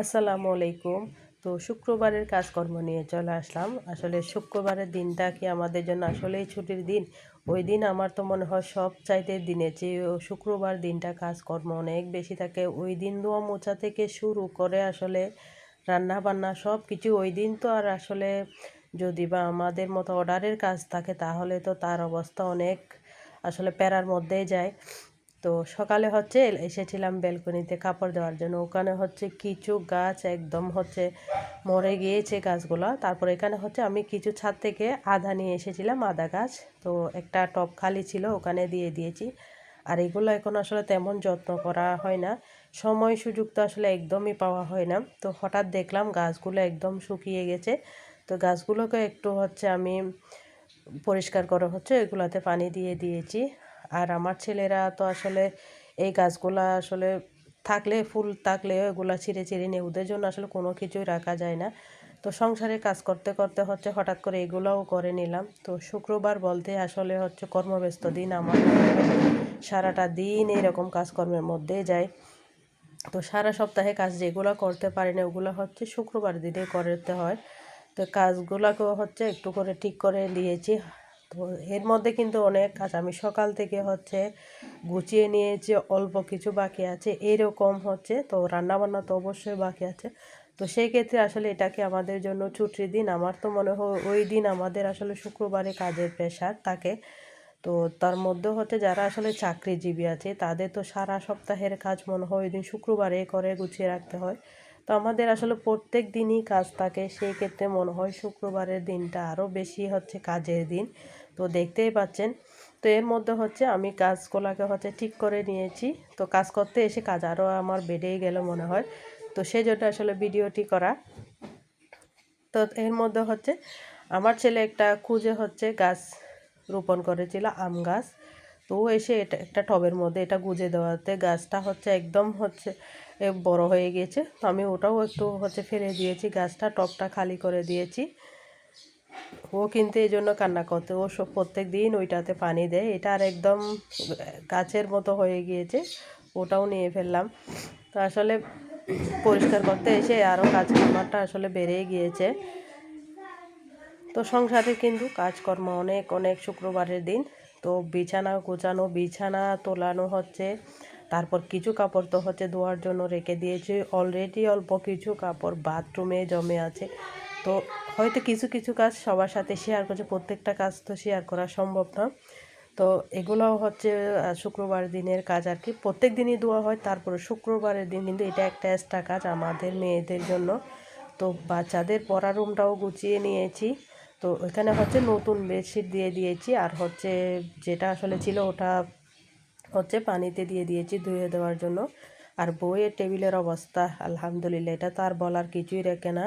আসসালামু আলাইকুম। তো শুক্রবারের কাজকর্ম নিয়ে চলে আসলাম। আসলে শুক্রবারের দিনটা কি আমাদের জন্য আসলেই ছুটির দিন? ওই দিন আমার তো মনে হয় সবচাইতে দিনের চেয়েও শুক্রবার দিনটা কাজকর্ম অনেক বেশি থাকে। ওই দিন ধোয়া মোছা থেকে শুরু করে আসলে রান্না-বান্না সবকিছু ওই দিন তো আর আসলে যদি বা আমাদের মতো অর্ডারের কাজ থাকে তাহলে তো তার অবস্থা অনেক আসলে প্যারার মধ্যেই যায়। তো সকালে এসেছিলাম ব্যালকনিতে কাপড় দেওয়ার জন্য। ওখানে কিছু গাছ একদম মরে গিয়েছে গাছগুলা। তারপর এখানে আমি কিছু ছাদ থেকে আদা নিয়ে এসেছিলাম, আদা গাছ। তো একটা টব খালি ছিল, ওখানে দিয়ে দিয়েছি। আর এগুলো এখন আসলে তেমন যত্ন করা হয় না। সময় সুযোগ তো আসলে একদমই পাওয়া হয় না। তো হঠাৎ দেখলাম গাছগুলো একদম শুকিয়ে গেছে। তো গাছগুলোকে একটু আমি পরিষ্কার করা এগুলাতে পানি দিয়ে দিয়েছি। আর আমার ছেলেরা তো আসলে এই গাছগুলা আসলে থাকলে ফুল থাকলে এগুলা ছিঁড়ে ছিঁড়ে নিয়ে ওদের জন্য আসলে কোনো কিছুই রাখা যায় না। তো সংসারে কাজ করতে করতে হঠাৎ করে এগুলাও করে নিলাম। তো শুক্রবার বলতে আসলে কর্মব্যস্ত দিন আমার। সারাটা দিন এরকম কাজকর্মের মধ্যে যায়। তো সারা সপ্তাহে কাজ যেগুলো করতে পারি না ওগুলো শুক্রবার দিনে করতে হয়। তো কাজগুলোকেও একটু করে ঠিক করে দিয়েছি। তো এর মধ্যে কিন্তু অনেক কাজ আমি সকাল থেকে গুছিয়ে নিয়েছি, অল্প কিছু বাকি আছে এরকম তো রান্নাবান্না তো অবশ্যই বাকি আছে। তো সেই ক্ষেত্রে আসলে এটাকে আমাদের জন্য ছুটির দিন। আমার তো মনে হয় ওই দিন আমাদের আসলে শুক্রবারে কাজের প্রেশার থাকে। তো তার মধ্যে যারা আসলে চাকরিজীবী আছে তাদের তো সারা সপ্তাহের কাজ মনে হয় ওই দিন শুক্রবারে করে গুছিয়ে রাখতে হয়। তো আমাদের আসলে প্রত্যেক দিনই কাজ থাকে, সেই ক্ষেত্রে মনে হয় শুক্রবারের দিনটা আরও বেশি কাজের দিন। তো দেখতেই পাচ্ছেন। তো এর মধ্যে আমি কাজগুলোকে ঠিক করে নিয়েছি। তো কাজ করতে এসে কাজ আরও আমার বেড়েই গেল মনে হয়। তো সেই জন্য আসলে ভিডিওটি করা। তো এর মধ্যে আমার ছেলে একটা খুঁজে গাছ রোপণ করেছিল, আম গাছ। তো ও এসে এটা একটা টবের মধ্যে এটা গুঁজে দেওয়াতে গাছটা একদম বড় হয়ে গিয়েছে। তো আমি ওটাও একটু ফেলে দিয়েছি, গাছটা টবটা খালি করে দিয়েছি। ও কিন্তু এই জন্য কান্না করতে, ও সব প্রত্যেক দিন ওইটাতে পানি দেয়। এটা আর একদম গাছের মতো হয়ে গিয়েছে, ওটাও নিয়ে ফেললাম। তো আসলে পরিষ্কার করতে এসে আরও কাজ আমারটা আসলে বেড়েই গিয়েছে। তো সংসারে কিন্তু কাজকর্ম অনেক অনেক শুক্রবারের দিন। তো বিছানা গোছানো, বিছানা তোলানো তারপর কিছু কাপড় তো ধোয়ার জন্য রেখে দিয়েছি। অলরেডি অল্প কিছু কাপড় বাথরুমে জমে আছে। তো হয়তো কিছু কিছু কাজ সবার সাথে শেয়ার করছে, প্রত্যেকটা কাজ তো শেয়ার করা সম্ভব না। তো এগুলোও শুক্রবার দিনের কাজ আর কি। প্রত্যেক দিনই ধোয়া হয়, তারপরে শুক্রবারের দিন কিন্তু এটা একটা এক্সট্রা কাজ আমাদের মেয়েদের জন্য। তো বাচ্চাদের পড়ার রুমটাও গুছিয়ে নিয়েছি। তো এখানে নতুন বেডশিট দিয়ে দিয়েছি। আর যেটা আসলে ছিল ওটা পানিতে দিয়ে দিয়েছি ধুয়ে দেওয়ার জন্য। আর বইয়ের টেবিলের অবস্থা আলহামদুলিল্লাহ, এটা তো আর বলার কিছুই রাখে না।